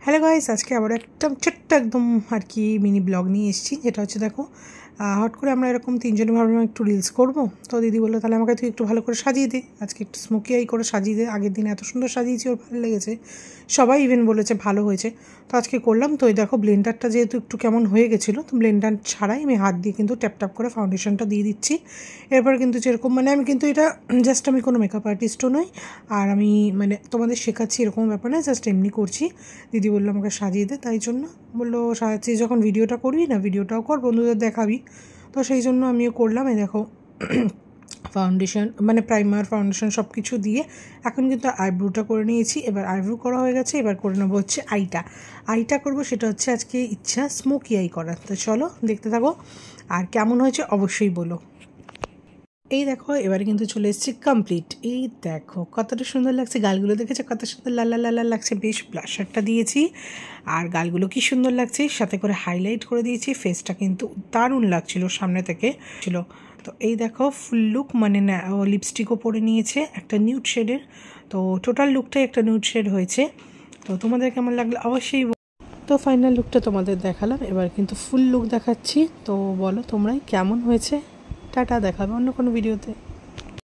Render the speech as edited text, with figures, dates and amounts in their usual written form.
Hello guys, আজকে আবার একদম ছোট্ট একদম আর কি মিনি ব্লগ নিয়ে এসেছি। যেটা হচ্ছে দেখো, হট করে আমরা এরকম তিনজনে ভাবলাম একটু রিলস করবো। তো দিদি বললো তাহলে আমাকে তুই একটু ভালো করে সাজিয়ে দে, আজকে একটু স্মোকি আই করে সাজিয়ে দে। আগের দিন এত সুন্দর সাজিয়েছি, ওর ভালো লেগেছে, সবাই ইভেন বলেছে ভালো হয়েছে। তো আজকে করলাম। তো এই দেখো ব্লেন্ডারটা যেহেতু একটু কেমন হয়ে গেছিলো, তো ব্লেন্ডার ছাড়াই আমি হাত দিয়ে কিন্তু ট্যাপ ট্যাপ করে ফাউন্ডেশনটা দিয়ে দিচ্ছি। এরপর কিন্তু যেরকম আমি কিন্তু এটা জাস্ট আমি কোনো মেকআপ আর্টিস্টও নই, আর আমি তোমাদের শেখাচ্ছি এরকম ব্যাপার না, জাস্ট এমনি করছি। দিদি বললো আমাকে সাজিয়ে দে, তাই জন্য বললো সাজাচ্ছি, যখন ভিডিওটা করবি না ভিডিওটাও কর, বন্ধুদের দেখাবি। তো সেই জন্য আমিও করলাম। এই দেখো ফাউন্ডেশন প্রাইমার ফাউন্ডেশন সব কিছু দিয়ে এখন কিন্তু আইব্রোটা করে নিয়েছি। এবার আইব্রো করা হয়ে গেছে, এবার করে নেবো হচ্ছে আইটা করবো। সেটা হচ্ছে আজকে ইচ্ছা স্মোকি আই করার। তো চলো দেখতে থাকো, আর কেমন হয়েছে অবশ্যই বলো। এই দেখো এবারে কিন্তু চলে এসেছি কমপ্লিট। এই দেখো কতটা সুন্দর লাগছে, গালগুলো দেখেছো কত সুন্দর লাল লাল লাল লাগছে। বেশ ব্লাশারটা দিয়েছি, আর গালগুলো কি সুন্দর লাগছে, সাথে করে হাইলাইট করে দিয়েছি। ফেসটা কিন্তু দারুণ লাগছিল সামনে থেকে ছিল। তো এই দেখো ফুল লুক, লিপস্টিকও পরে নিয়েছে একটা নিউড শেডের। তো টোটাল লুকটাই একটা নিউড শেড হয়েছে। তো তোমাদের কেমন লাগলো অবশ্যই। তো ফাইনাল লুকটা তোমাদের দেখালাম, এবার কিন্তু ফুল লুক দেখাচ্ছি। তো বলো তোমরাই কেমন হয়েছে। টাটা, দেখাবে অন্য কোনো ভিডিওতে।